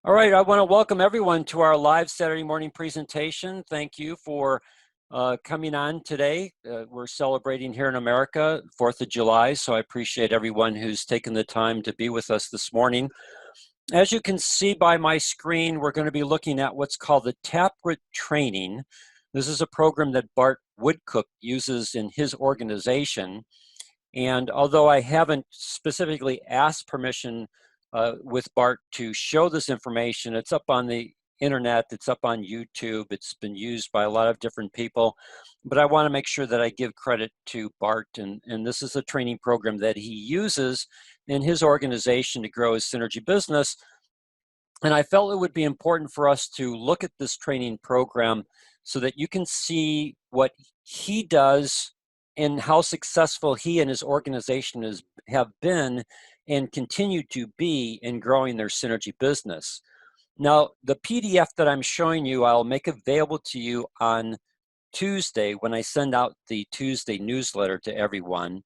All right, I want to welcome everyone to our live Saturday morning presentation. Thank you for coming on today. We're celebrating here in America, 4th of July, so I appreciate everyone who's taken the time to be with us this morning. As you can see by my screen, we're going to be looking at what's called the Taproot Training. This is a program that Bart Woodcook uses in his organization. And although I haven't specifically asked permission with Bart to show this information, it's up on the internet, it's up on YouTube, it's been used by a lot of different people, but I want to make sure that I give credit to Bart, and this is a training program that he uses in his organization to grow his synergy business. And I felt it would be important for us to look at this training program so that you can see what he does and how successful he and his organization have been and continue to be in growing their synergy business. Now, the PDF that I'm showing you, I'll make available to you on Tuesday when I send out the Tuesday newsletter to everyone.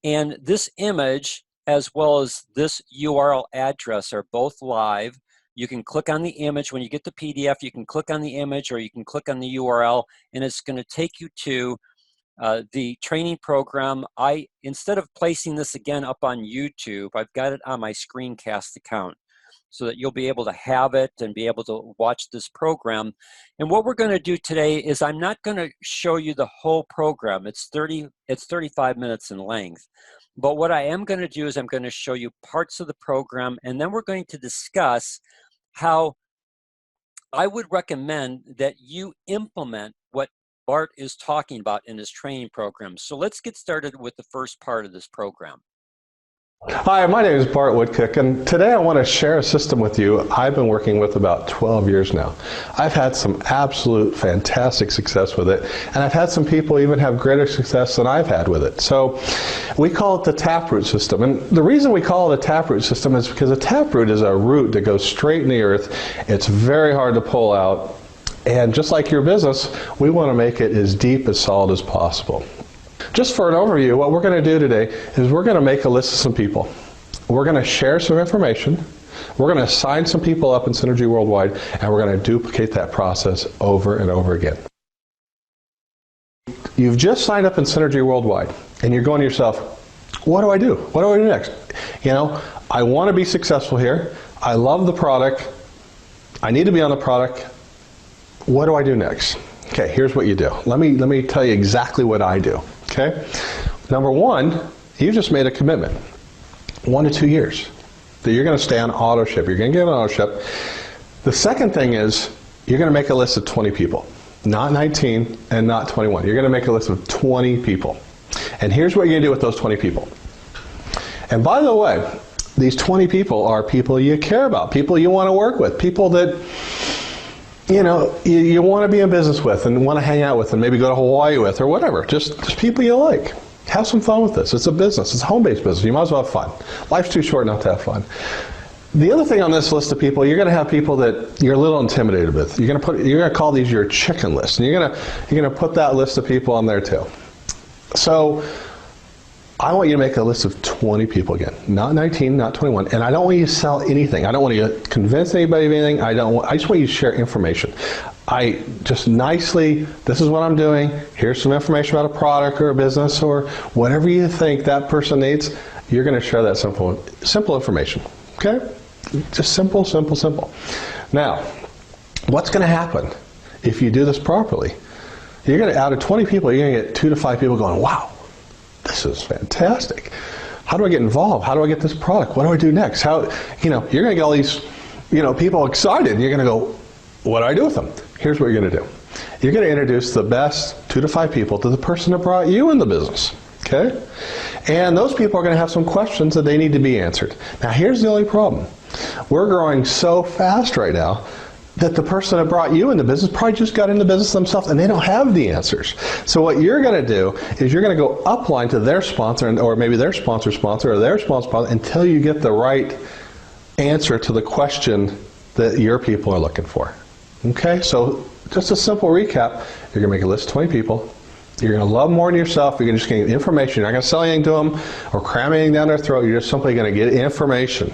And this image, as well as this URL address, are both live. You can click on the image. When you get the PDF, you can click on the image or you can click on the URL, and it's going to take you to the training program. Instead of placing this again up on YouTube, I've got it on my screencast account so that you'll be able to have it and be able to watch this program. And what we're going to do today is I'm not going to show you the whole program. It's 35 minutes in length. But what I am going to do is I'm going to show you parts of the program, and then we're going to discuss how I would recommend that you implement what Bart is talking about in his training program. So let's get started with the first part of this program. Hi, my name is Bart Woodcook, and today I want to share a system with you I've been working with about 12 years now. I've had some absolute fantastic success with it, and I've had some people even have greater success than I've had with it. So we call it the Taproot system, and the reason we call it a Taproot system is because a taproot is a root that goes straight in the earth. It's very hard to pull out, and just like your business, we want to make it as deep, as solid as possible. Just for an overview, what we're going to do today is we're going to make a list of some people. We're going to share some information. We're going to assign some people up in Synergy Worldwide, and we're going to duplicate that process over and over again. You've just signed up in Synergy Worldwide, and you're going to yourself, what do I do? What do I do next? You know, I want to be successful here. I love the product. I need to be on the product. What do I do next? Okay, here's what you do. Let me tell you exactly what I do. Okay? Number one, you just made a commitment, 1 to 2 years, that you're going to stay on auto ship. You're going to get on auto ship. The second thing is you're going to make a list of 20 people, not 19 and not 21. You're going to make a list of 20 people. And here's what you're going to do with those 20 people. And by the way, these 20 people are people you care about, people you want to work with, people that you know, you want to be in business with and want to hang out with and maybe go to Hawaii with or whatever. Just people you like. Have some fun with this. It's a business. It's a home-based business. You might as well have fun. Life's too short not to have fun. The other thing on this list of people, you're going to have people that you're a little intimidated with. You're going to call these your chicken list, and you're going to put that list of people on there too. So I want you to make a list of 20 people again, not 19, not 21, and I don't want you to sell anything. I don't want you to convince anybody of anything. I just want you to share information. I just nicely, this is what I'm doing. Here's some information about a product or a business or whatever you think that person needs. You're going to share that simple information. Okay? Just simple, simple, simple. Now, what's going to happen if you do this properly? You're going to, out of 20 people, you're going to get 2 to 5 people going, wow, this is fantastic. How do I get involved? How do I get this product? What do I do next? How, you're going to get all these, people excited. You're going to go, what do I do with them? Here's what you're going to do. You're going to introduce the best 2 to 5 people to the person that brought you in the business. Okay? And those people are going to have some questions that they need to be answered. Now, here's the only problem. We're growing so fast right now that the person that brought you into business probably just got into business themselves and they don't have the answers. So what you're going to do is you're going to go upline to their sponsor or maybe their sponsor or their sponsor until you get the right answer to the question that your people are looking for. Okay, so just a simple recap. You're going to make a list of 20 people. You're going to love them more than yourself. You're just going to get information. You're not going to sell anything to them or cram anything down their throat. You're just simply going to get information.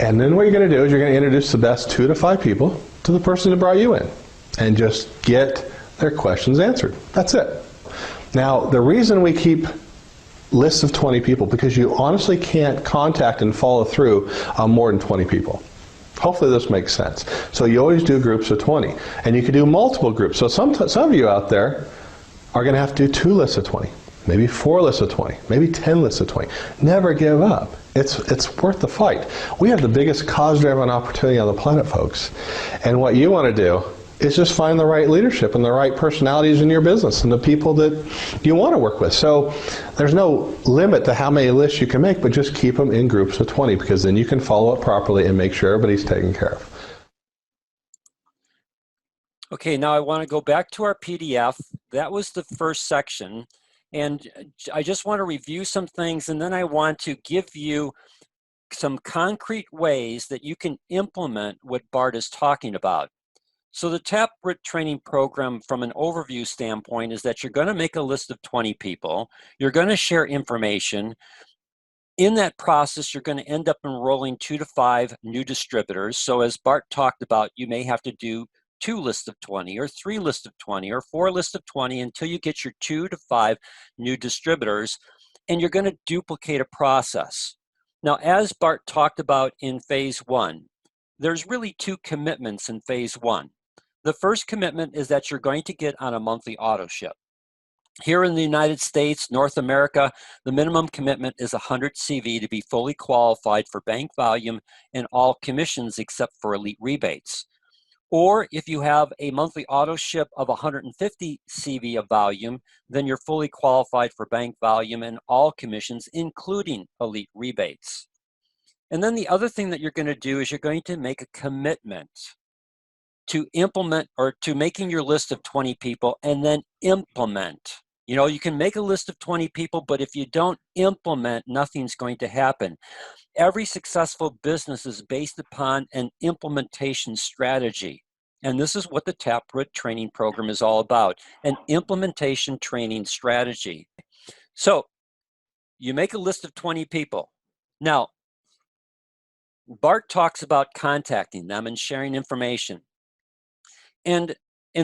And then what you're going to do is you're going to introduce the best 2 to 5 people to the person who brought you in and just get their questions answered. That's it. Now, the reason we keep lists of 20 people, because you honestly can't contact and follow through on more than 20 people. Hopefully this makes sense. So you always do groups of 20. And you can do multiple groups. So some of you out there are going to have to do 2 lists of 20, maybe 4 lists of 20, maybe 10 lists of 20. Never give up. It's worth the fight. We have the biggest cause-driven opportunity on the planet, folks. And what you want to do is just find the right leadership and the right personalities in your business and the people that you want to work with. So there's no limit to how many lists you can make, but just keep them in groups of 20, because then you can follow up properly and make sure everybody's taken care of. Okay, now I want to go back to our PDF. That was the first section. And I just want to review some things, and then I want to give you some concrete ways that you can implement what Bart is talking about. So the Taproot Training program, from an overview standpoint, is that you're going to make a list of 20 people. You're going to share information. In that process, you're going to end up enrolling 2 to 5 new distributors. So as Bart talked about, you may have to do 2 lists of 20 or 3 lists of 20 or 4 lists of 20 until you get your 2 to 5 new distributors, and you're going to duplicate a process. Now, as Bart talked about in phase 1, there's really 2 commitments in phase 1. The first commitment is that you're going to get on a monthly auto ship. Here in the United States, North America, the minimum commitment is 100 CV to be fully qualified for bank volume and all commissions except for elite rebates. Or if you have a monthly auto ship of 150 CV of volume, then you're fully qualified for bank volume and all commissions, including elite rebates. And then the other thing that you're going to do is you're going to make a commitment to implement, or to making your list of 20 people and then implement. You know, you can make a list of 20 people, but if you don't implement, nothing's going to happen. Every successful business is based upon an implementation strategy. And this is what the Taproot Training program is all about, an implementation training strategy. So you make a list of 20 people. Now, Bart talks about contacting them and sharing information. And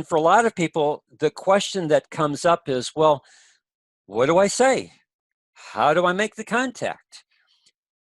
for a lot of people, the question that comes up is, well, what do I say? How do I make the contact?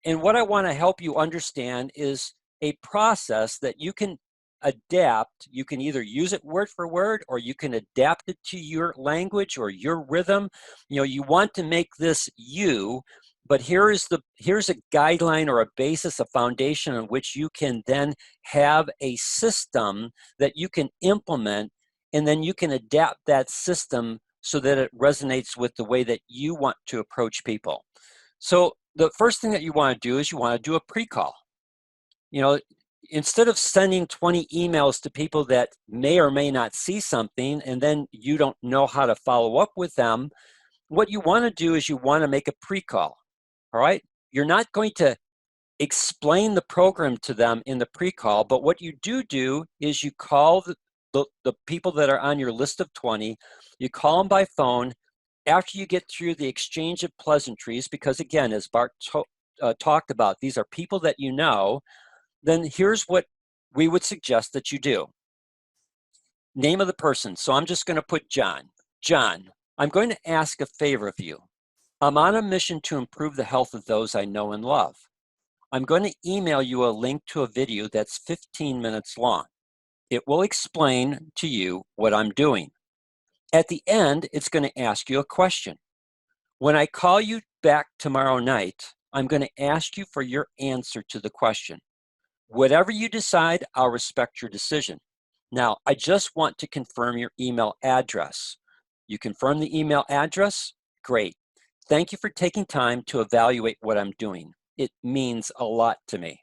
And what I want to help you understand is a process that you can adapt. You can either use it word for word, or you can adapt it to your language or your rhythm. You know, you want to make this you, but here's a guideline or a basis, a foundation on which you can then have a system that you can implement, and then you can adapt that system so that it resonates with the way that you want to approach people. So the first thing that you want to do is you want to do a pre-call. You know, instead of sending 20 emails to people that may or may not see something and then you don't know how to follow up with them, what you want to do is you want to make a pre-call. All right? You're not going to explain the program to them in the pre-call, but what you do is you call the people that are on your list of 20, you call them by phone after you get through the exchange of pleasantries, because again, as Bart talked about, these are people that you know. Then here's what we would suggest that you do. Name of the person. So I'm just going to put John. John, I'm going to ask a favor of you. I'm on a mission to improve the health of those I know and love. I'm going to email you a link to a video that's 15 minutes long. It will explain to you what I'm doing. At the end, it's going to ask you a question. When I call you back tomorrow night, I'm going to ask you for your answer to the question. Whatever you decide, I'll respect your decision. Now, I just want to confirm your email address. You confirm the email address? Great. Thank you for taking time to evaluate what I'm doing. It means a lot to me.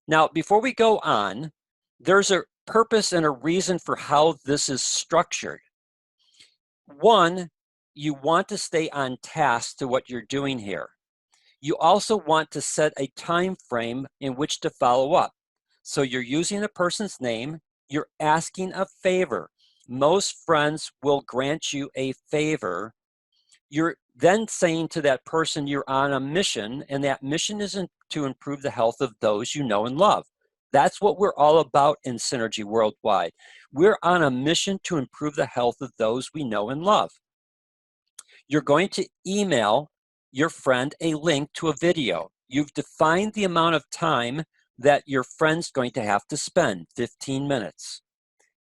Now, before we go on, there's a purpose and a reason for how this is structured. One, you want to stay on task to what you're doing here. You also want to set a time frame in which to follow up. So you're using a person's name, you're asking a favor. Most friends will grant you a favor. you're then saying to that person you're on a mission, and that mission isn't to improve the health of those you know and love. That's what we're all about in Synergy Worldwide. We're on a mission to improve the health of those we know and love. You're going to email your friend a link to a video. You've defined the amount of time that your friend's going to have to spend, 15 minutes.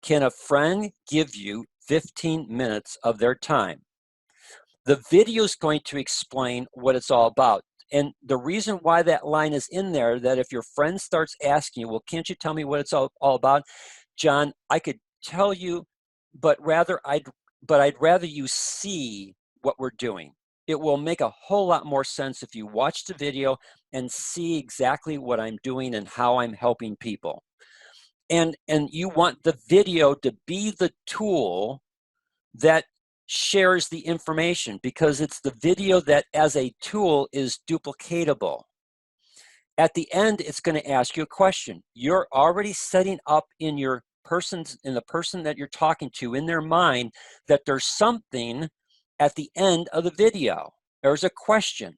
Can a friend give you 15 minutes of their time? The video is going to explain what it's all about. And the reason why that line is in there, that if your friend starts asking you, well, can't you tell me what it's all about? John, I could tell you, but I'd rather you see what we're doing. It will make a whole lot more sense if you watch the video and see exactly what I'm doing and how I'm helping people. And you want the video to be the tool that shares the information, because it's the video that as a tool is duplicatable. At the end, it's going to ask you a question. You're already setting up in the person that you're talking to in their mind that there's something at the end of the video. There's a question.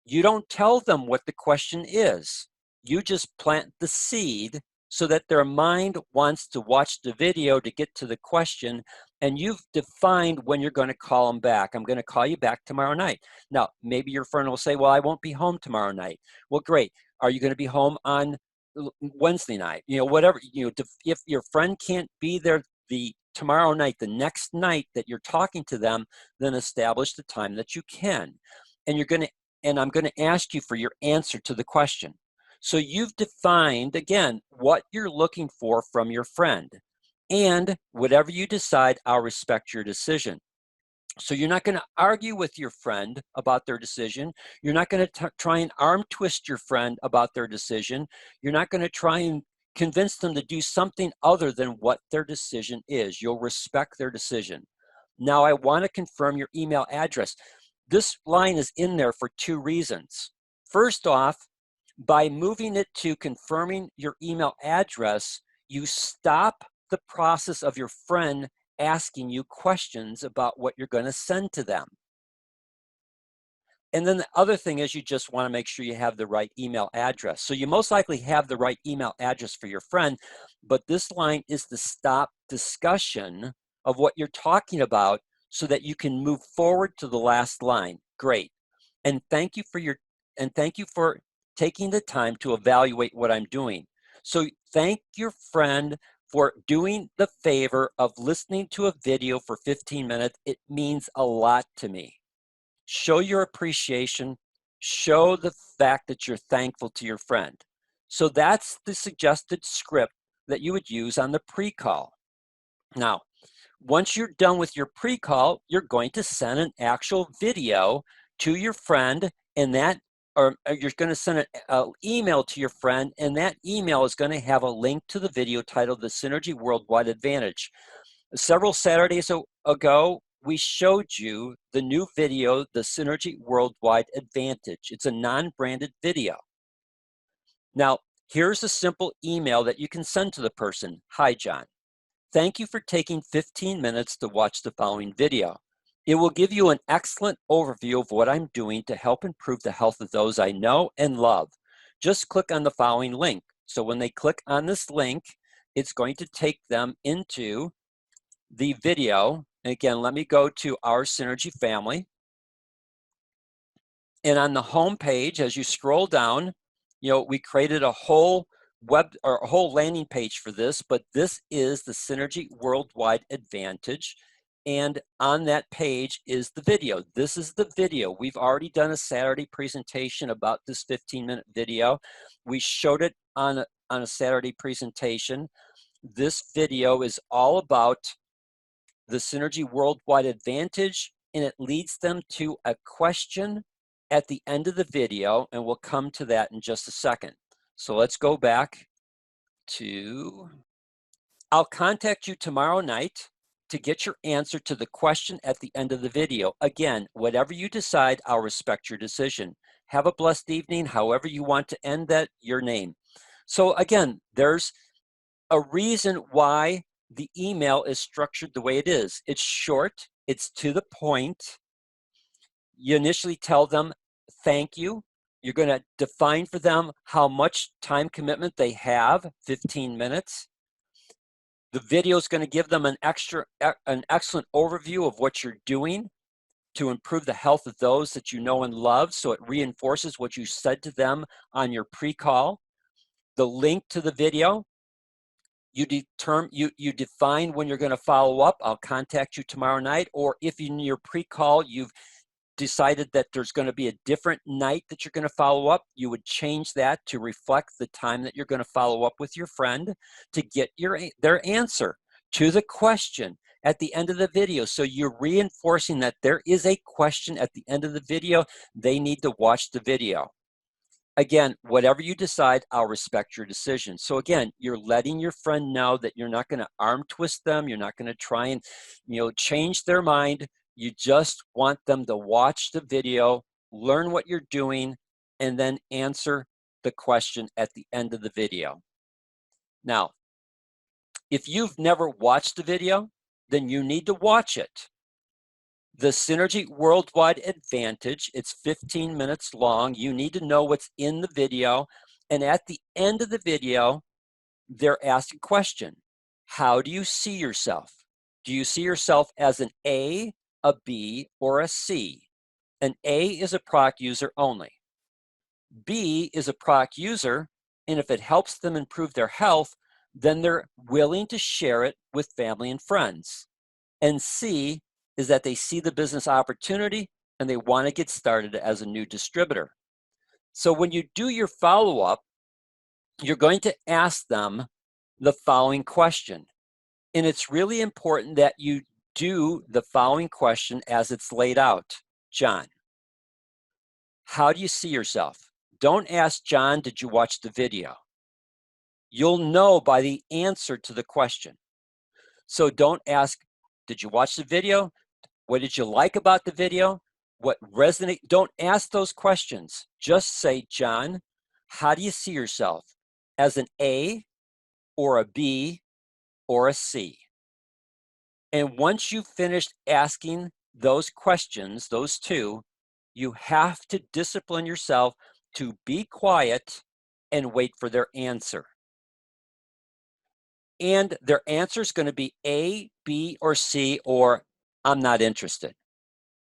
You don't tell them what the question is. You just plant the seed so that their mind wants to watch the video to get to the question, and you've defined when you're going to call them back. I'm going to call you back tomorrow night. Now, maybe your friend will say, well, I won't be home tomorrow night. Well, great. Are you going to be home on Wednesday night? Whatever, if your friend can't be there tomorrow night, the next night that you're talking to them, then establish the time that you can. And I'm going to ask you for your answer to the question. So you've defined, again, what you're looking for from your friend. And whatever you decide, I'll respect your decision. So you're not going to argue with your friend about their decision. You're not going to try and arm twist your friend about their decision. You're not going to try and convince them to do something other than what their decision is. You'll respect their decision. Now, I want to confirm your email address. This line is in there for two reasons. First off, by moving it to confirming your email address, you stop the process of your friend asking you questions about what you're going to send to them. And then the other thing is you just want to make sure you have the right email address. So you most likely have the right email address for your friend, but this line is to stop discussion of what you're talking about so that you can move forward to the last line. Great. And thank you for taking the time to evaluate what I'm doing. So thank your friend for doing the favor of listening to a video for 15 minutes. It means a lot to me. Show your appreciation. Show the fact that you're thankful to your friend. So that's the suggested script that you would use on the pre-call. Now, once you're done with your pre-call, you're going to send an actual video to your friend, and or you're going to send an email to your friend, and that email is going to have a link to the video titled The Synergy Worldwide Advantage. Several Saturdays ago, we showed you the new video, The Synergy Worldwide Advantage. It's a non-branded video. Now, here's a simple email that you can send to the person. Hi, John. Thank you for taking 15 minutes to watch the following video. It will give you an excellent overview of what I'm doing to help improve the health of those I know and love. Just click on the following link. So when they click on this link, it's going to take them into the video. And again, let me go to our Synergy family. And on the home page, as you scroll down, we created a whole a whole landing page for this, but this is the Synergy Worldwide Advantage. And on that page is the video. This is the video. We've already done a Saturday presentation about this 15-minute video. We showed it on a Saturday presentation. This video is all about the Synergy Worldwide Advantage, and it leads them to a question at the end of the video, and we'll come to that in just a second. So let's go back to, I'll contact you tomorrow night to get your answer to the question at the end of the video. Again, whatever you decide, I'll respect your decision. Have a blessed evening. However you want to end that, your name. So again, there's a reason why the email is structured the way it is. It's short, it's to the point, You initially tell them, thank you. You're going to define for them how much time commitment they have, 15 minutes. The video is going to give them an excellent overview of what you're doing to improve the health of those that you know and love, so it reinforces what you said to them on your pre-call. The link to the video, you define when you're going to follow up. I'll contact you tomorrow night, or if in your pre-call you've decided that there's going to be a different night that you're going to follow up, you would change that to reflect the time that you're going to follow up with your friend to get their answer to the question at the end of the video. So you're reinforcing that there is a question at the end of the video. They need to watch the video. Again, whatever you decide, I'll respect your decision. So again, you're letting your friend know that you're not going to arm twist them. You're not going to try and, change their mind. You just want them to watch the video, learn what you're doing, and then answer the question at the end of the video. Now, if you've never watched the video, then you need to watch it. The Synergy Worldwide Advantage, it's 15 minutes long. You need to know what's in the video. And at the end of the video, they're asked a question. How do you see yourself? Do you see yourself as an A, a B, or a C? An A is a product user only. B is a product user, and if it helps them improve their health, then they're willing to share it with family and friends. And C is that they see the business opportunity and they want to get started as a new distributor. So when you do your follow-up, you're going to ask them the following question. And it's really important that you do the following question as it's laid out. John, how do you see yourself? Don't ask John, did you watch the video? You'll know by the answer to the question. So don't ask, did you watch the video? What did you like about the video? What resonated? Don't ask those questions. Just say, John, how do you see yourself? As an A or a B or a C? And once you've finished asking those questions, those two, you have to discipline yourself to be quiet and wait for their answer. And their answer is going to be A, B, or C, or I'm not interested.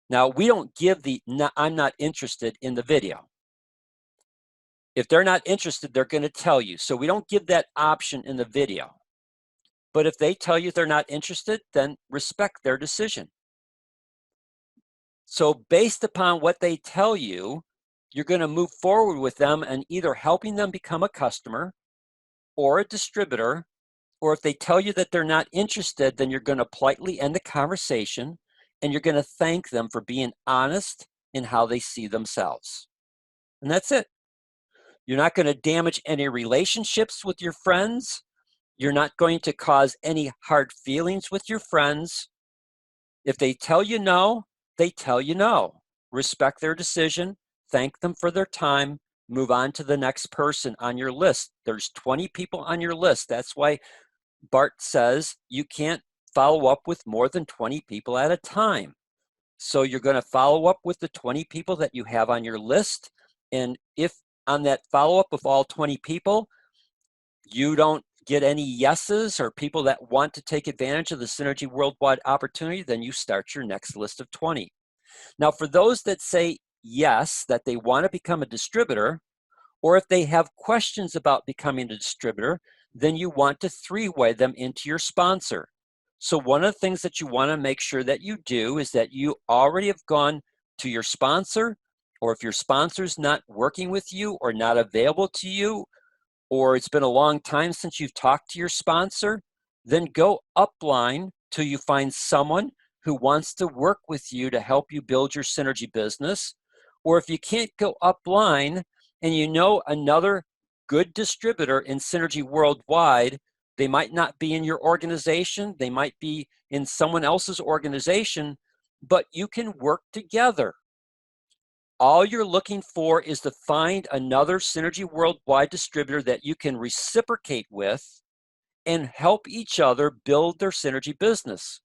Now, we don't give the I'm not interested in the video. If they're not interested, they're going to tell you. So we don't give that option in the video. But if they tell you they're not interested, then respect their decision. So based upon what they tell you, you're going to move forward with them and either helping them become a customer or a distributor, or if they tell you that they're not interested, then you're going to politely end the conversation and you're going to thank them for being honest in how they see themselves. And that's it. You're not going to damage any relationships with your friends. You're not going to cause any hard feelings with your friends. If they tell you no, they tell you no. Respect their decision. Thank them for their time. Move on to the next person on your list. There's 20 people on your list. That's why Bart says you can't follow up with more than 20 people at a time. So you're going to follow up with the 20 people that you have on your list. And if on that follow-up of all 20 people, you don't get any yeses or people that want to take advantage of the Synergy Worldwide opportunity, then you start your next list of 20. Now, for those that say yes, that they want to become a distributor, or if they have questions about becoming a distributor, then you want to three-way them into your sponsor. So one of the things that you want to make sure that you do is that you already have gone to your sponsor, or if your sponsor's not working with you or not available to you, or it's been a long time since you've talked to your sponsor, then go upline till you find someone who wants to work with you to help you build your synergy business. Or if you can't go upline and you know another good distributor in Synergy Worldwide, they might not be in your organization, they might be in someone else's organization, but you can work together. All you're looking for is to find another Synergy Worldwide distributor that you can reciprocate with and help each other build their synergy business.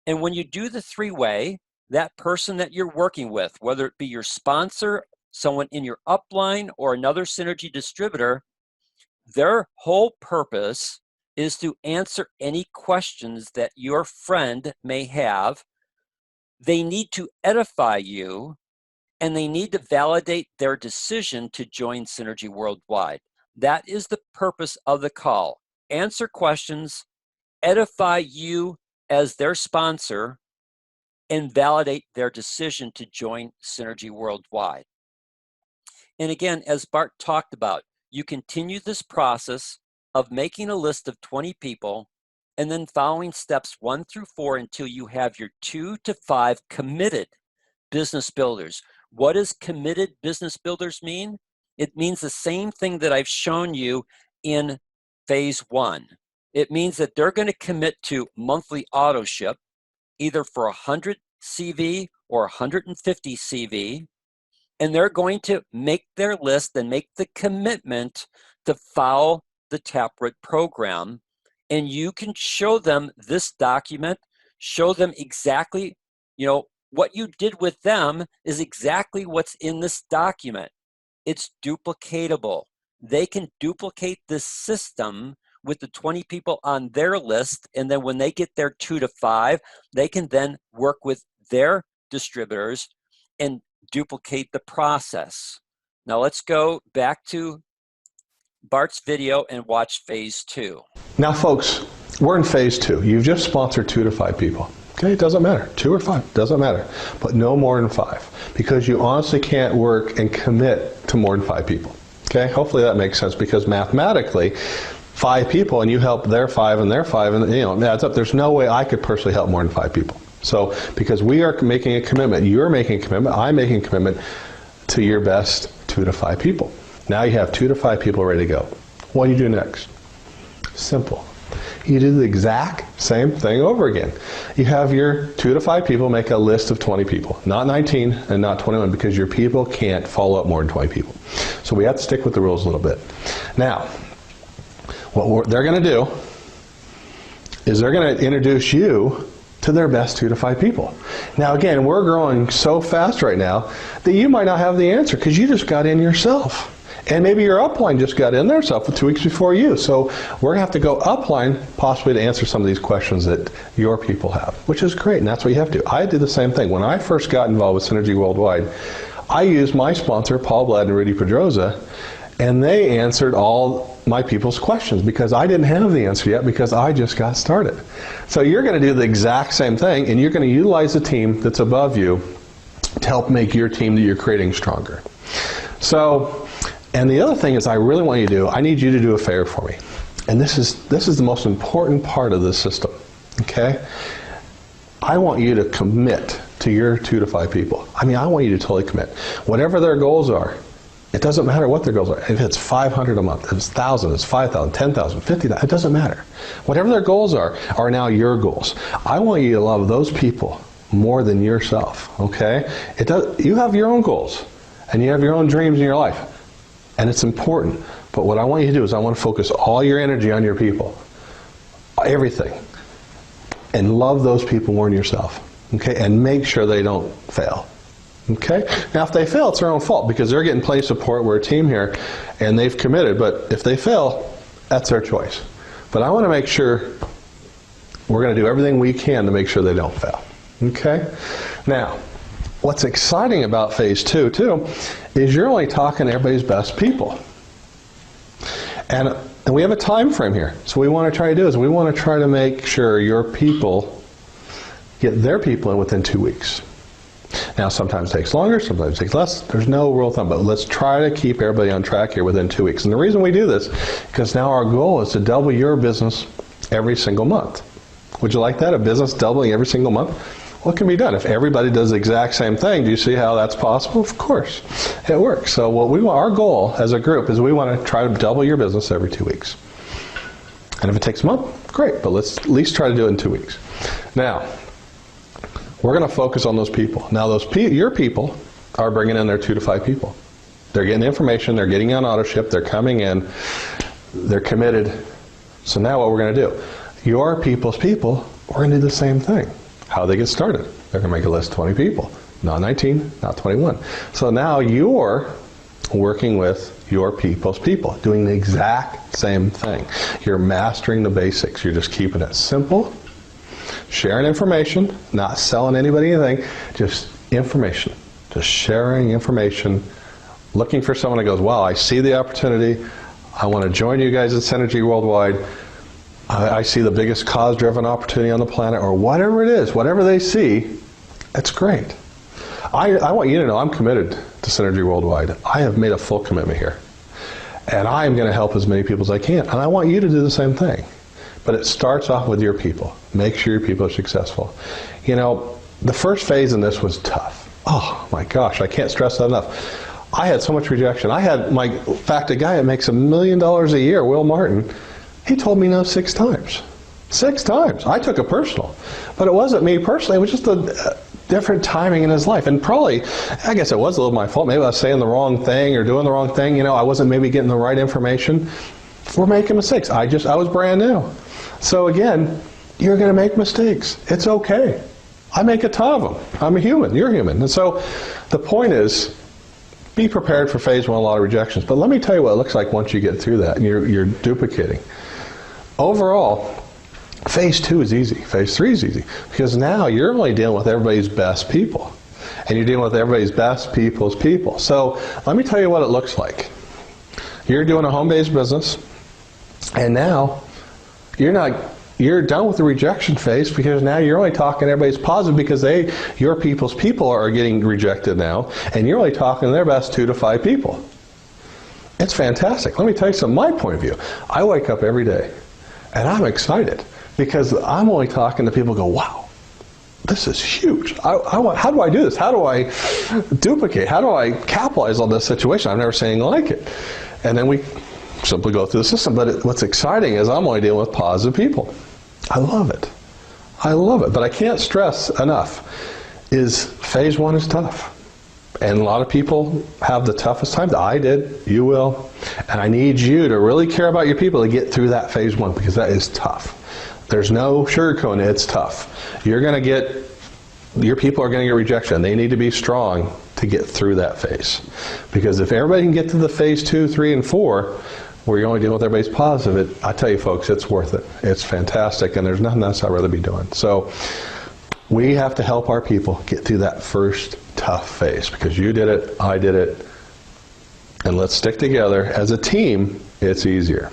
And when you do the three-way, that person that you're working with, whether it be your sponsor, someone in your upline, or another Synergy distributor, their whole purpose is to answer any questions that your friend may have. They need to edify you, and they need to validate their decision to join Synergy Worldwide. That is the purpose of the call. Answer questions, edify you as their sponsor, and validate their decision to join Synergy Worldwide. And again, as Bart talked about, you continue this process of making a list of 20 people and then following steps 1 through 4 until you have your 2 to 5 committed business builders. What does committed business builders mean? It means the same thing that I've shown you in phase 1. It means that they're going to commit to monthly auto ship, either for 100 CV or 150 CV, and they're going to make their list and make the commitment to follow the Taproot program. And you can show them this document, show them exactly, what you did with them is exactly what's in this document. It's duplicatable. They can duplicate this system with the 20 people on their list, and then when they get their 2 to 5, they can then work with their distributors and duplicate the process. Now let's go back to Bart's video and watch phase 2. Now folks, we're in phase 2. You've just sponsored 2 to 5 people. Okay, it doesn't matter. 2 or 5, doesn't matter. But no more than 5, because you honestly can't work and commit to more than 5 people. Okay, hopefully that makes sense, because mathematically, 5 people and you help their 5 and their 5, and it adds up. There's no way I could personally help more than 5 people. So because we are making a commitment, you're making a commitment, I'm making a commitment to your best 2 to 5 people. Now you have 2 to 5 people ready to go. What do you do next? Simple. You do the exact same thing over again. You have your 2 to 5 people make a list of 20 people, not 19 and not 21, because your people can't follow up more than 20 people. So we have to stick with the rules a little bit. Now, what they're going to do is they're going to introduce you to their best 2 to 5 people. Now again, we're growing so fast right now that you might not have the answer because you just got in yourself. And maybe your upline just got in there for 2 weeks before you. So we're going to have to go upline possibly to answer some of these questions that your people have, which is great, and that's what you have to do. I did the same thing. When I first got involved with Synergy Worldwide, I used my sponsor, Paul Blad and Rudy Pedroza, and they answered all my people's questions because I didn't have the answer yet because I just got started. So you're going to do the exact same thing, and you're going to utilize the team that's above you to help make your team that you're creating stronger. So, and the other thing is I really want you to do, I need you to do a favor for me. And this is the most important part of this system, okay? I want you to commit to your 2 to 5 people. I mean, I want you to totally commit. Whatever their goals are, it doesn't matter what their goals are. If it's 500 a month, if it's 1,000, it's 5,000, 10,000, 50,000, it doesn't matter. Whatever their goals are now your goals. I want you to love those people more than yourself, okay? You have your own goals, and you have your own dreams in your life, and it's important. But what I want you to do is I want to focus all your energy on your people, everything, and love those people more than yourself, okay? And make sure they don't fail. Okay? Now, if they fail, it's their own fault because they're getting play support. We're a team here, and they've committed. But if they fail, that's their choice. But I want to make sure we're going to do everything we can to make sure they don't fail. Okay? Now, what's exciting about phase 2, too, is you're only talking to everybody's best people. And we have a time frame here. So what we want to try to do is we want to try to make sure your people get their people in within 2 weeks. Now, sometimes it takes longer, sometimes it takes less. There's no rule of thumb, but let's try to keep everybody on track here within 2 weeks. And the reason we do this, because now our goal is to double your business every single month. Would you like that, a business doubling every single month? What can be done? If everybody does the exact same thing, do you see how that's possible? Of course, it works. So what our goal as a group is we want to try to double your business every 2 weeks. And if it takes a month, great, but let's at least try to do it in 2 weeks. Now, we're going to focus on those people. Now, your people are bringing in their 2 to 5 people. They're getting the information, they're getting on auto ship, they're coming in, they're committed. So now what we're going to do, your people's people, we're going to do the same thing. How they get started. They're going to make a list of 20 people, not 19, not 21. So now you're working with your people's people, doing the exact same thing. You're mastering the basics. You're just keeping it simple, sharing information, not selling anybody anything, just information, just sharing information, looking for someone that goes, wow, I see the opportunity. I want to join you guys at Synergy Worldwide. I see the biggest cause-driven opportunity on the planet, or whatever it is, whatever they see, it's great. I want you to know I'm committed to Synergy Worldwide. I have made a full commitment here. And I am going to help as many people as I can. And I want you to do the same thing. But it starts off with your people. Make sure your people are successful. You know, the first phase in this was tough. Oh my gosh, I can't stress that enough. I had so much rejection. In fact, a guy that makes $1 million a year, Will Martin, he told me no 6 times. 6 times. I took it personal. But it wasn't me personally. It was just a different timing in his life. And probably, I guess it was a little my fault. Maybe I was saying the wrong thing or doing the wrong thing. You know, I wasn't maybe getting the right information. We're making mistakes. I was brand new. So again, you're going to make mistakes. It's okay. I make a ton of them. I'm a human. You're human. And so the point is, be prepared for phase 1, a lot of rejections. But let me tell you what it looks like once you get through that and you're duplicating. Overall, phase 2 is easy. Phase 3 is easy. Because now you're only dealing with everybody's best people. And you're dealing with everybody's best people's people. So let me tell you what it looks like. You're doing a home-based business, and now you're done with the rejection phase, because now you're only talking to everybody's positive, because your people's people are getting rejected now, and you're only talking to their best 2 to 5 people. It's fantastic. Let me tell you something, my point of view. I wake up every day, and I'm excited, because I'm only talking to people who go, wow, this is huge. How do I do this? How do I duplicate? How do I capitalize on this situation? I've never seen anything like it. And then we simply go through the system. But what's exciting is I'm only dealing with positive people. I love it. I love it. But I can't stress enough is phase 1 is tough. And a lot of people have the toughest time. I did. You will. And I need you to really care about your people to get through that phase 1, because that is tough. There's no sugarcoating it. It's tough. Your people are going to get rejection. They need to be strong to get through that phase. Because if everybody can get to the phase 2, 3, and 4, where you're only dealing with everybody's positive, I tell you folks, it's worth it. It's fantastic, and there's nothing else I'd rather be doing. So we have to help our people get through that first tough phase, because you did it, I did it, and let's stick together. As a team, it's easier.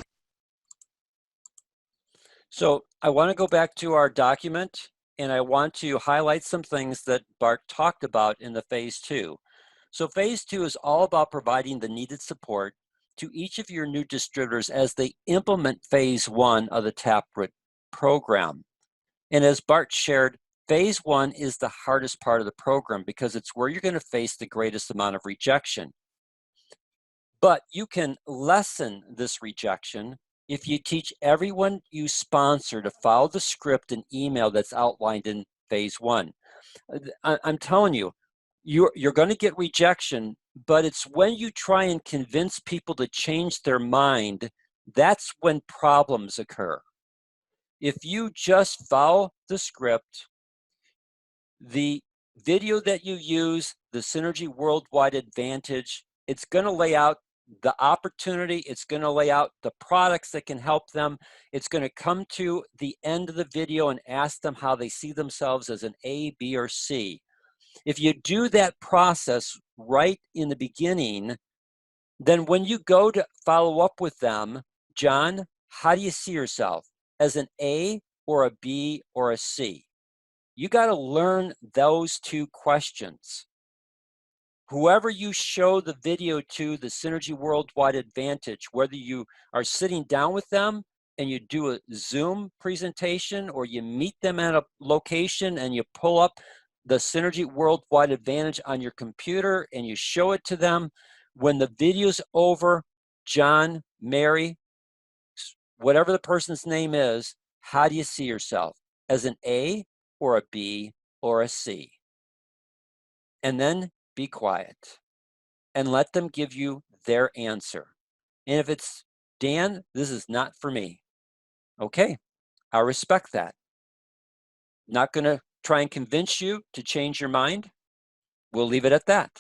So I want to go back to our document, and I want to highlight some things that Bart talked about in the phase 2. So phase 2 is all about providing the needed support to each of your new distributors as they implement phase 1 of the Taproot program. And as Bart shared, phase 1 is the hardest part of the program, because it's where you're going to face the greatest amount of rejection. But you can lessen this rejection if you teach everyone you sponsor to follow the script and email that's outlined in phase 1. I'm telling you, you're going to get rejection, but it's when you try and convince people to change their mind, that's when problems occur. If you just follow the script, the video that you use, the Synergy Worldwide Advantage, it's going to lay out the opportunity, it's going to lay out the products that can help them. It's going to come to the end of the video and ask them how they see themselves as an A, B, or C. If you do that process right in the beginning, then when you go to follow up with them, John, how do you see yourself? As an A or a B or a C? You got to learn those 2 questions. Whoever you show the video to, the Synergy Worldwide Advantage, whether you are sitting down with them and you do a Zoom presentation, or you meet them at a location and you pull up the Synergy Worldwide Advantage on your computer and you show it to them, when the video's over, John, Mary, whatever the person's name is, how do you see yourself? As an A or a B or a C? And then be quiet and let them give you their answer. And if it's, Dan, this is not for me, okay, I respect that. Not going to try and convince you to change your mind, we'll leave it at that.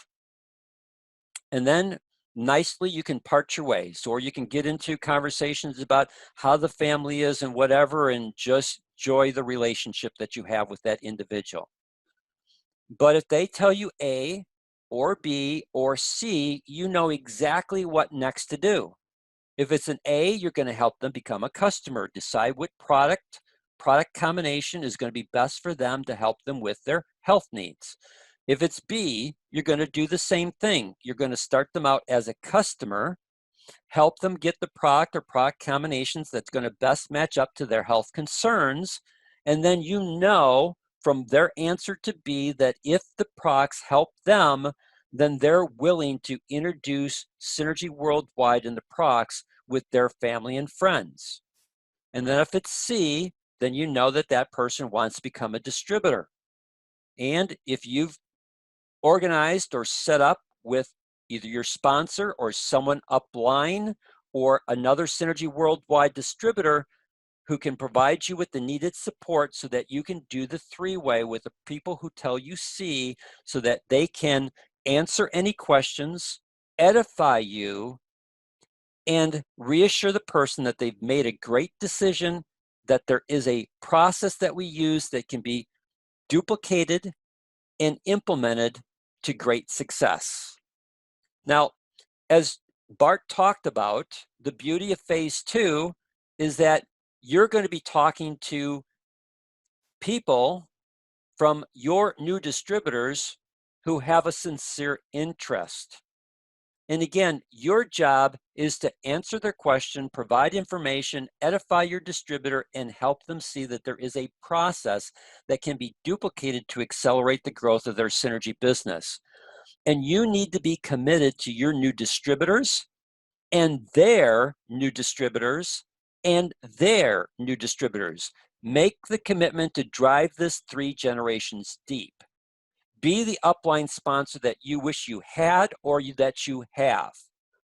And then nicely you can part your ways, or you can get into conversations about how the family is and whatever, and just enjoy the relationship that you have with that individual. But if they tell you A or B or C, you know exactly what next to do. If it's an A, you're going to help them become a customer, decide what product combination is going to be best for them to help them with their health needs. If it's B, you're going to do the same thing. You're going to start them out as a customer, help them get the product or product combinations that's going to best match up to their health concerns. And then you know from their answer to B that if the products help them, then they're willing to introduce Synergy Worldwide and the products with their family and friends. And then if it's C, then you know that that person wants to become a distributor. And if you've organized or set up with either your sponsor or someone upline or another Synergy Worldwide distributor who can provide you with the needed support so that you can do the three-way with the people who tell you C, so that they can answer any questions, edify you, and reassure the person that they've made a great decision, that there is a process that we use that can be duplicated and implemented to great success. Now, as Bart talked about, the beauty of phase 2 is that you're going to be talking to people from your new distributors who have a sincere interest. And again, your job is to answer their question, provide information, edify your distributor, and help them see that there is a process that can be duplicated to accelerate the growth of their Synergy business. And you need to be committed to your new distributors and their new distributors and their new distributors. Make the commitment to drive this 3 generations deep. Be the upline sponsor that you wish you had or that you have.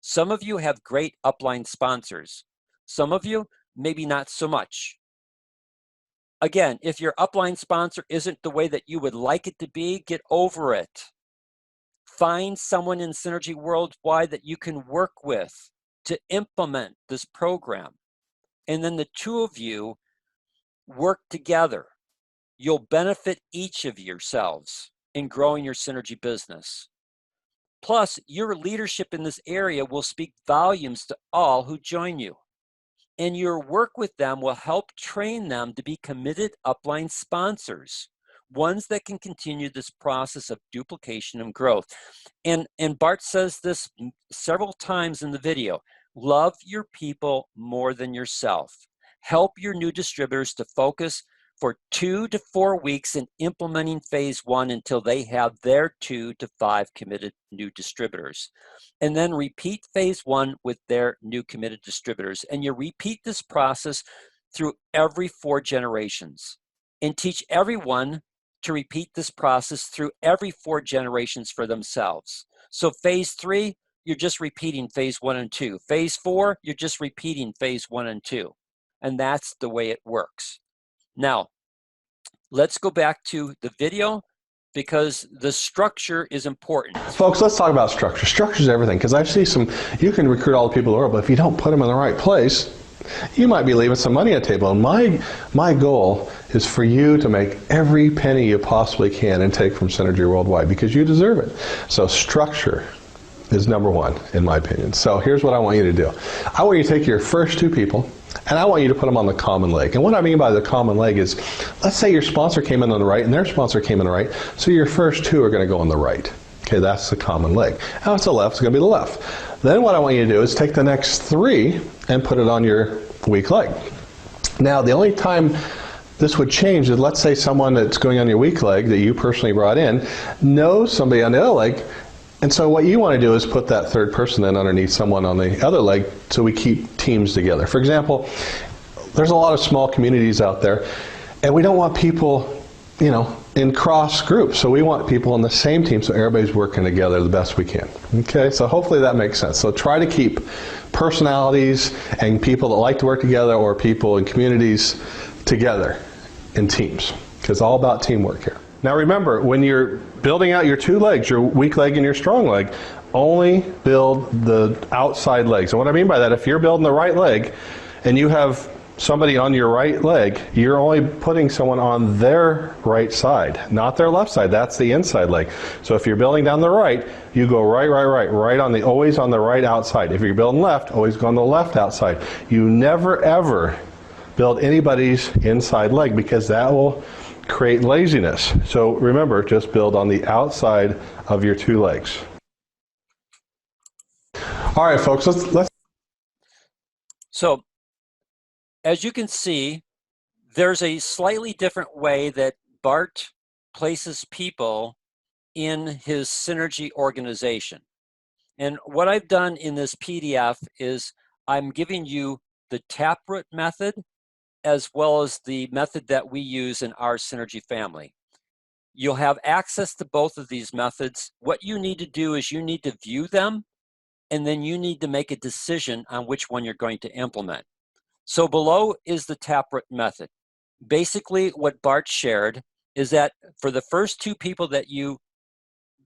Some of you have great upline sponsors. Some of you, maybe not so much. Again, if your upline sponsor isn't the way that you would like it to be, get over it. Find someone in Synergy Worldwide that you can work with to implement this program. And then the two of you work together. You'll benefit each of yourselves in growing your Synergy business. Plus, your leadership in this area will speak volumes to all who join you. And your work with them will help train them to be committed upline sponsors, ones that can continue this process of duplication and growth. And Bart says this several times in the video: love your people more than yourself. Help your new distributors to focus for 2 to 4 weeks in implementing phase 1 until they have their 2 to 5 committed new distributors. And then repeat phase 1 with their new committed distributors. And you repeat this process through every 4 generations. And teach everyone to repeat this process through every 4 generations for themselves. So phase 3, you're just repeating phase 1 and 2. Phase 4, you're just repeating phase 1 and 2. And that's the way it works. Now, let's go back to the video, because the structure is important. Folks, let's talk about structure. Structure is everything, because I see you can recruit all the people in the world, but if you don't put them in the right place, you might be leaving some money on the table. And my goal is for you to make every penny you possibly can and take from Synergy Worldwide, because you deserve it. So structure is number 1, in my opinion. So here's what I want you to do. I want you to take your first 2 people, and I want you to put them on the common leg. And what I mean by the common leg is, let's say your sponsor came in on the right and their sponsor came in on the right, so your first 2 are going to go on the right. Okay, that's the common leg. Now it's the left, it's going to be the left. Then what I want you to do is take the next 3 and put it on your weak leg. Now the only time this would change is, let's say someone that's going on your weak leg that you personally brought in knows somebody on the other leg. And so what you want to do is put that third person then underneath someone on the other leg, so we keep teams together. For example, there's a lot of small communities out there, and we don't want people, in cross groups. So we want people on the same team, so everybody's working together the best we can. Okay, so hopefully that makes sense. So try to keep personalities and people that like to work together, or people in communities, together in teams. because all about teamwork here. Now remember, when you're building out your two legs, your weak leg and your strong leg, only build the outside legs. And what I mean by that, if you're building the right leg and you have somebody on your right leg, you're only putting someone on their right side, not their left side. That's the inside leg. So if you're building down the right, you go right on the, always on the right outside. If you're building left, always go on the left outside. You never ever build anybody's inside leg, because that will create laziness. So remember, just build on the outside of your two legs. All right, folks, let's. So, as you can see, there's a slightly different way that Bart places people in his Synergy organization. And what I've done in this PDF is I'm giving you the Taproot method as well as the method that we use in our Synergy family. You'll have access to both of these methods. What you need to do is you need to view them, and then you need to make a decision on which one you're going to implement. So below is the Taproot method. Basically, what Bart shared is that for the first two people that you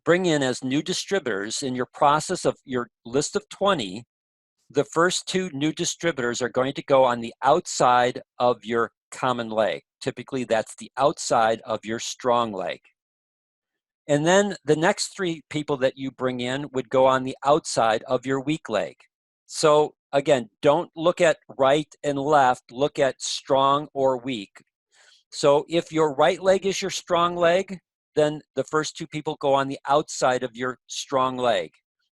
bring in as new distributors in your process of your list of 20, the first two new distributors are going to go on the outside of your common leg. Typically, that's the outside of your strong leg. And then the next three people that you bring in would go on the outside of your weak leg. So again, don't look at right and left, look at strong or weak. So if your right leg is your strong leg, then the first two people go on the outside of your strong leg.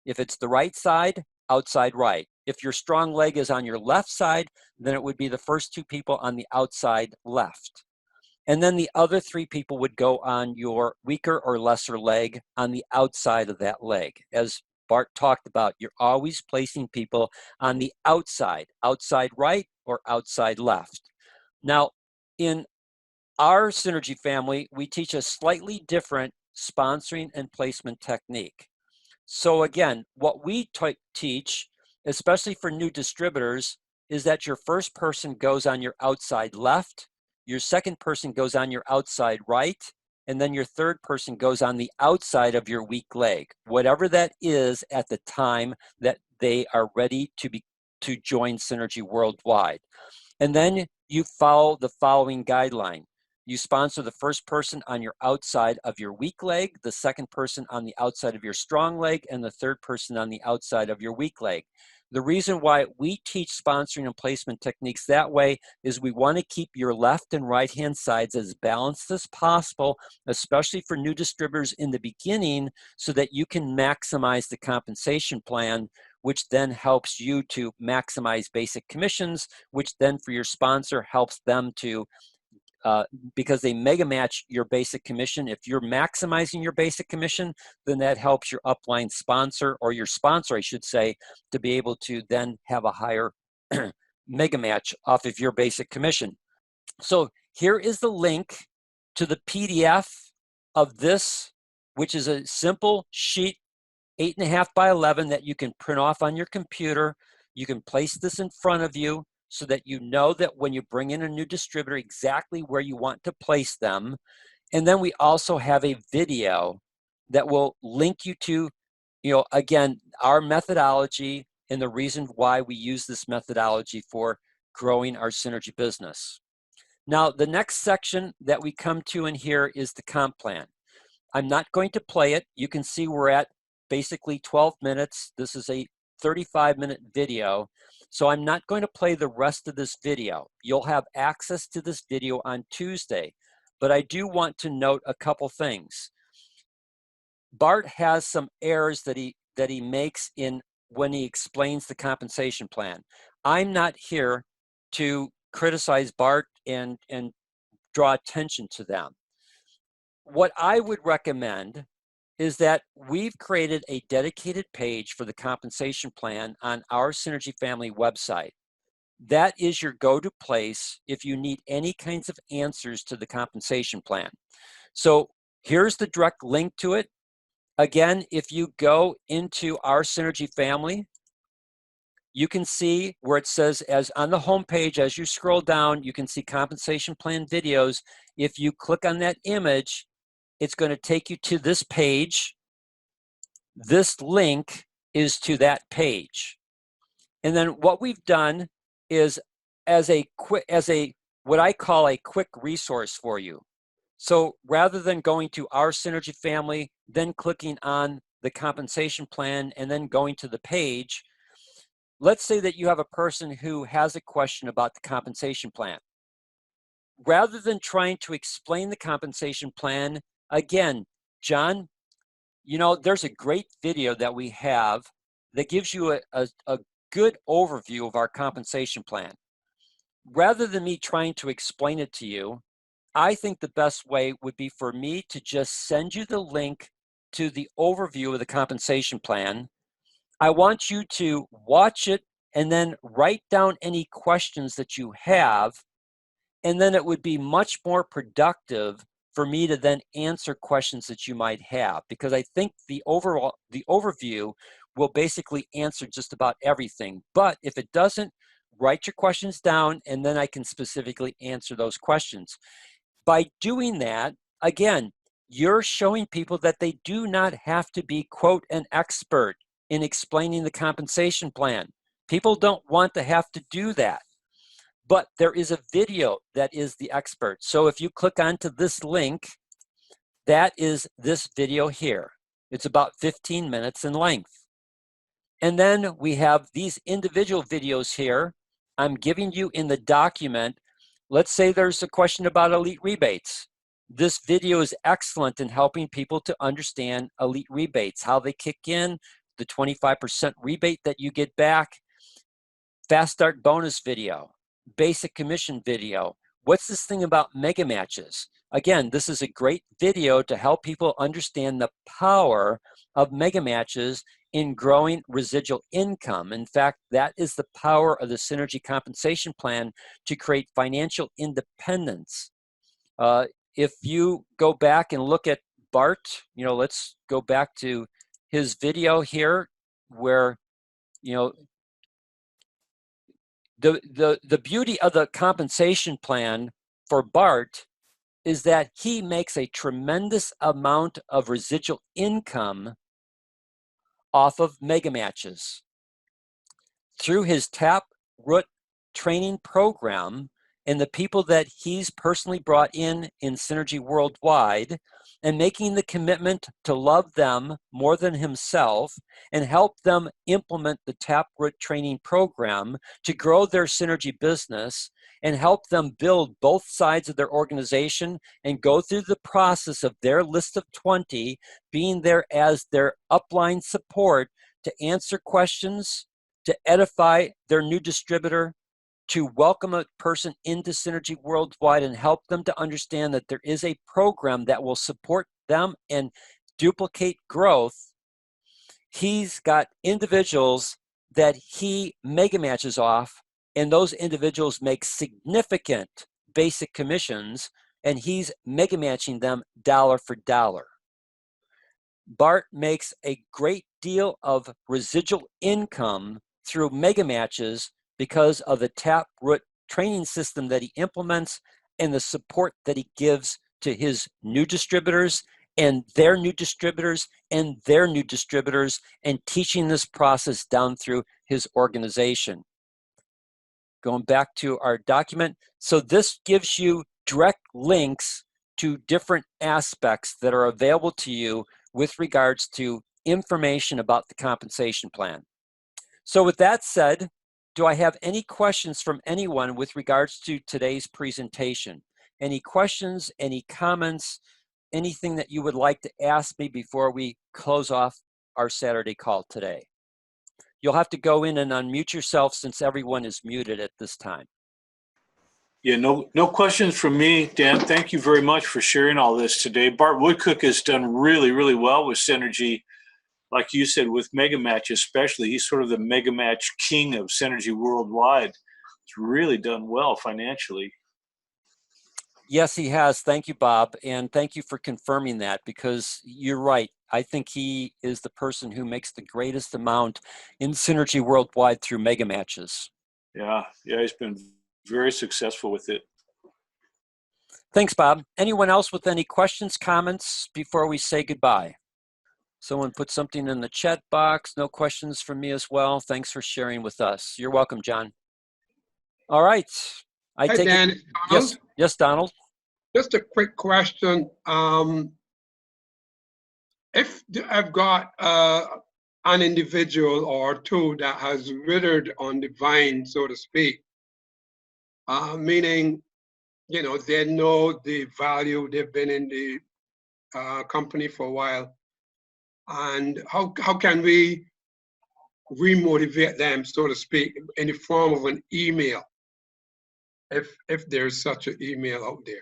If it's the right side, outside right. If your strong leg is on your left side, then it would be the first two people on the outside left. And then the other three people would go on your weaker or lesser leg on the outside of that leg. As Bart talked about, you're always placing people on the outside right or outside left. Now, in our Synergy family, we teach a slightly different sponsoring and placement technique. So again, what we teach, especially for new distributors, is that your first person goes on your outside left, your second person goes on your outside right, and then your third person goes on the outside of your weak leg, whatever that is at the time that they are ready to join Synergy Worldwide. And then you follow the following guideline. You sponsor the first person on your outside of your weak leg, the second person on the outside of your strong leg, and the third person on the outside of your weak leg. The reason why we teach sponsoring and placement techniques that way is we want to keep your left and right hand sides as balanced as possible, especially for new distributors in the beginning, so that you can maximize the compensation plan, which then helps you to maximize basic commissions, which then for your sponsor helps them to because they mega match your basic commission. If you're maximizing your basic commission, then that helps your upline sponsor, or your sponsor, I should say, to be able to then have a higher mega match off of your basic commission. So here is the link to the PDF of this, which is a simple sheet, 8.5 by 11, that you can print off on your computer. You can place this in front of you, so that you know that when you bring in a new distributor, exactly where you want to place them. And then we also have a video that will link you to, again, our methodology and the reason why we use this methodology for growing our Synergy business. Now, the next section that we come to in here is the comp plan. I'm not going to play it. You can see we're at basically 12 minutes. This is a 35-minute video. So I'm not going to play the rest of this video. You'll have access to this video on Tuesday, but I do want to note a couple things. Bart has some errors that he makes in when he explains the compensation plan. I'm not here to criticize Bart and draw attention to them. What I would recommend is that we've created a dedicated page for the compensation plan on our Synergy Family website. That is your go-to place if you need any kinds of answers to the compensation plan. So here's the direct link to it. Again, if you go into our Synergy Family, you can see where it says, as on the home page, as you scroll down, you can see compensation plan videos. If you click on that image, it's going to take you to this page. This link is to that page. And then what we've done is as what I call a quick resource for you. So rather than going to our Synergy family, then clicking on the compensation plan and then going to the page, let's say that you have a person who has a question about the compensation plan. Rather than trying to explain the compensation plan, again, John, you know, there's a great video that we have that gives you a good overview of our compensation plan. Rather than me trying to explain it to you, I think the best way would be for me to just send you the link to the overview of the compensation plan. I want you to watch it and then write down any questions that you have, and then it would be much more productive for me to then answer questions that you might have, because I think the overview will basically answer just about everything. But if it doesn't, write your questions down and then I can specifically answer those questions. By doing that, again, you're showing people that they do not have to be, quote, an expert in explaining the compensation plan. People don't want to have to do that. But there is a video that is the expert. So if you click onto this link, that is this video here. It's about 15 minutes in length. And then we have these individual videos here. I'm giving you in the document. Let's say there's a question about elite rebates. This video is excellent in helping people to understand elite rebates, how they kick in, the 25% rebate that you get back, fast start bonus video, basic commission video. What's this thing about mega matches? Again, this is a great video to help people understand the power of mega matches in growing residual income. In fact, that is the power of the Synergy compensation plan to create financial independence. If you go back and look at Bart, you know, let's go back to his video here where, you know, the beauty of the compensation plan for Bart is that he makes a tremendous amount of residual income off of mega matches. Through his Taproot Training program and the people that he's personally brought in Synergy Worldwide, and making the commitment to love them more than himself and help them implement the Taproot Training program to grow their Synergy business and help them build both sides of their organization and go through the process of their list of 20, being there as their upline support to answer questions, to edify their new distributor, to welcome a person into Synergy Worldwide and help them to understand that there is a program that will support them and duplicate growth. He's got individuals that he mega matches off, and those individuals make significant basic commissions, and he's mega matching them dollar for dollar. Bart makes a great deal of residual income through mega matches because of the Taproot training system that he implements and the support that he gives to his new distributors and their new distributors and their new distributors, and teaching this process down through his organization. Going back to our document, so this gives you direct links to different aspects that are available to you with regards to information about the compensation plan. So with that said, do I have any questions from anyone with regards to today's presentation? Any questions, any comments, anything that you would like to ask me before we close off our Saturday call today? You'll have to go in and unmute yourself since everyone is muted at this time. Yeah, no questions from me, Dan. Thank you very much for sharing all this today. Bart Woodcook has done really, really well with Synergy. Like you said, with Mega Match especially, he's sort of the Mega Match king of Synergy Worldwide. He's really done well financially. Yes, he has. Thank you, Bob. And thank you for confirming that, because you're right. I think he is the person who makes the greatest amount in Synergy worldwide through mega matches. Yeah, he's been very successful with it. Thanks, Bob. Anyone else with any questions, comments before we say goodbye? Someone put something in the chat box. No questions from me as well. Thanks for sharing with us. You're welcome, John. All right. Hey, Dan, it's Donald. Yes, Donald. Just a quick question. If I've got an individual or two that has withered on the vine, so to speak, meaning, they know the value, they've been in the company for a while, and how can we remotivate them, so to speak, in the form of an email, if there's such an email out there?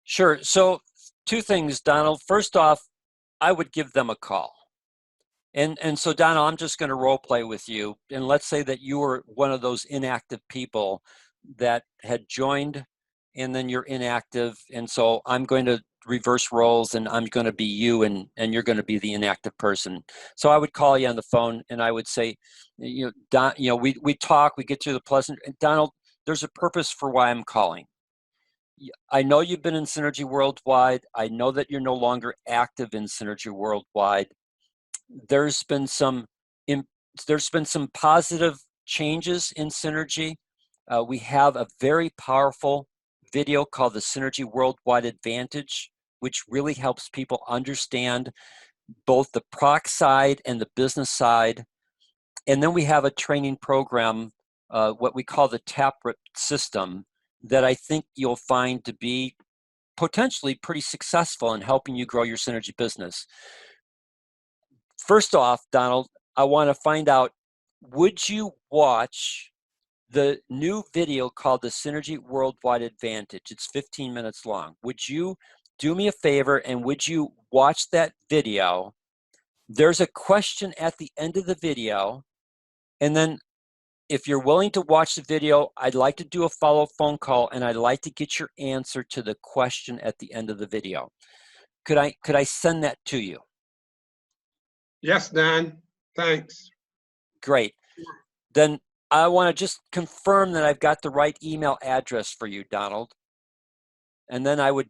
Sure. So 2 things, Donald. First off, I would give them a call. And so, Donald, I'm just going to role play with you. And let's say that you were one of those inactive people that had joined and then you're inactive. And so I'm going to reverse roles and I'm going to be you and you're going to be the inactive person. So I would call you on the phone and I would say, Don, we talk, we get through the pleasant. Donald, there's a purpose for why I'm calling. I know you've been in Synergy Worldwide. I know that you're no longer active in Synergy Worldwide. There's been some positive changes in Synergy. We have a very powerful video called the Synergy Worldwide Advantage, which really helps people understand both the product side and the business side. And then we have a training program, what we call the Taproot system, that I think you'll find to be potentially pretty successful in helping you grow your Synergy business. First off, Donald, I want to find out, would you watch the new video called the Synergy Worldwide Advantage? It's 15 minutes long. Would you do me a favor and would you watch that video? There's a question at the end of the video. And then if you're willing to watch the video, I'd like to do a follow-up phone call and I'd like to get your answer to the question at the end of the video. Could I send that to you? Yes, Dan. Thanks. Great. Then I want to just confirm that I've got the right email address for you, Donald. And then I would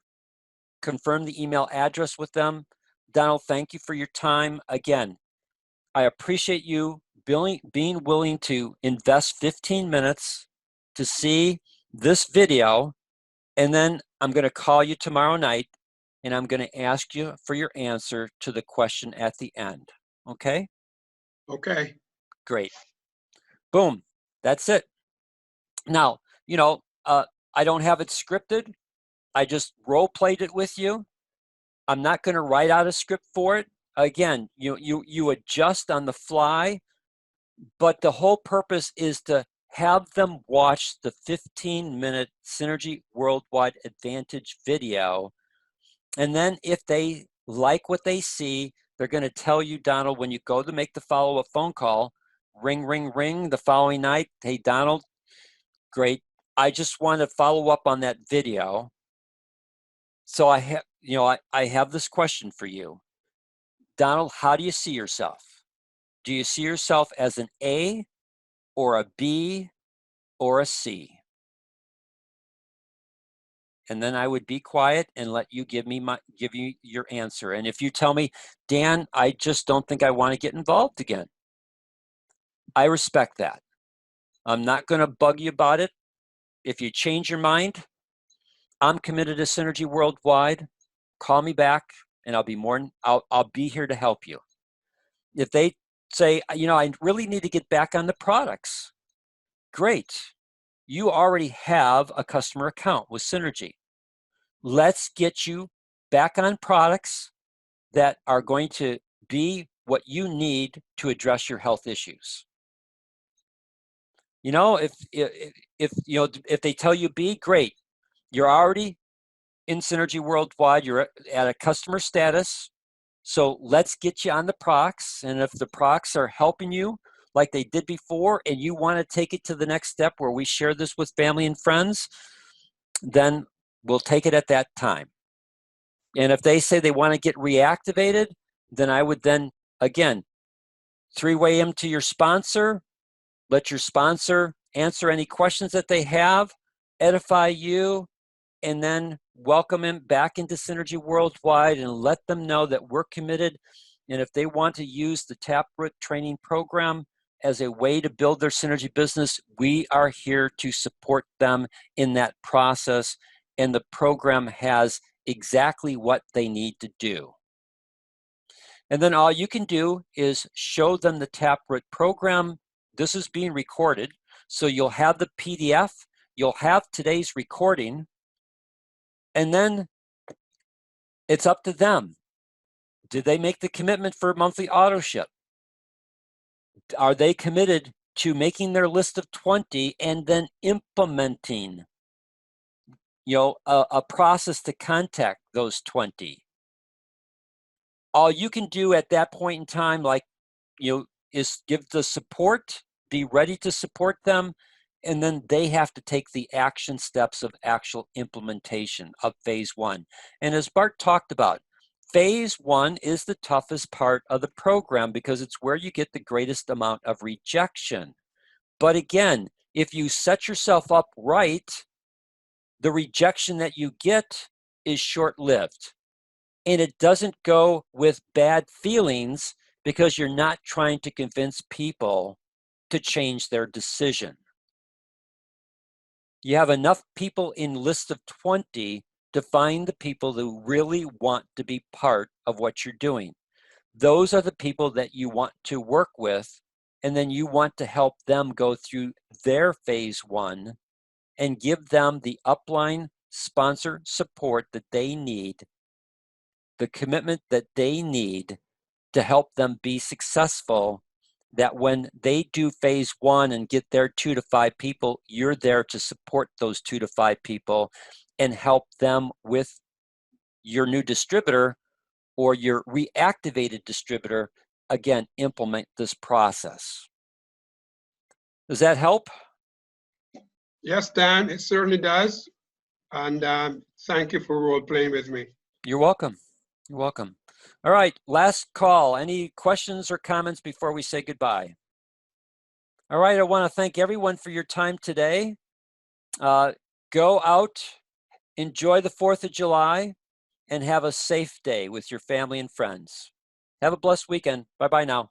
confirm the email address with them. Donald, thank you for your time. Again, I appreciate you being willing to invest 15 minutes to see this video. And then I'm going to call you tomorrow night and I'm going to ask you for your answer to the question at the end. Okay? Okay. Great. Boom. That's it. Now, I don't have it scripted. I just role played it with you. I'm not going to write out a script for it. Again, you adjust on the fly, but the whole purpose is to have them watch the 15-minute Synergy Worldwide Advantage video. And then if they like what they see, they're going to tell you, Donald, when you go to make the follow-up phone call, ring, ring, ring the following night. Hey, Donald, great. I just want to follow up on that video. So I have this question for you. Donald, how do you see yourself? Do you see yourself as an A or a B or a C? And then I would be quiet and let you give you your answer. And if you tell me, Dan, I just don't think I want to get involved again, I respect that. I'm not going to bug you about it. If you change your mind, I'm committed to Synergy Worldwide. Call me back and I'll be here to help you. If they say, I really need to get back on the products, great. You already have a customer account with Synergy. Let's get you back on products that are going to be what you need to address your health issues. If they tell you B, great. You're already in Synergy Worldwide. You're at a customer status. So let's get you on the products. And if the products are helping you like they did before and you want to take it to the next step where we share this with family and friends, then we'll take it at that time. And if they say they want to get reactivated, then I would then, again, three-way them to your sponsor, let your sponsor answer any questions that they have, edify you, and then welcome them back into Synergy Worldwide and let them know that we're committed. And if they want to use the Taproot Training Program as a way to build their Synergy business, we are here to support them in that process. And the program has exactly what they need to do. And then all you can do is show them the Taproot program. This is being recorded, so you'll have the PDF, you'll have today's recording, and then it's up to them. Did they make the commitment for monthly auto ship? Are they committed to making their list of 20 and then implementing, a process to contact those 20? All you can do at that point in time, is give the support, be ready to support them, and then they have to take the action steps of actual implementation of phase one. And as Bart talked about, phase one is the toughest part of the program because it's where you get the greatest amount of rejection. But again, if you set yourself up right, the rejection that you get is short-lived. And it doesn't go with bad feelings because you're not trying to convince people to change their decision. You have enough people in list of 20 to find the people who really want to be part of what you're doing. Those are the people that you want to work with, and then you want to help them go through their phase one and give them the upline sponsor support that they need, the commitment that they need to help them be successful, that when they do phase one and get their 2 to 5 people, you're there to support those 2 to 5 people and help them with your new distributor or your reactivated distributor, again, implement this process. Does that help? Yes, Dan, it certainly does. And thank you for role playing with me. You're welcome. You're welcome. All right, last call. Any questions or comments before we say goodbye? All right, I want to thank everyone for your time today. Go out, enjoy the 4th of July, and have a safe day with your family and friends. Have a blessed weekend. Bye-bye now.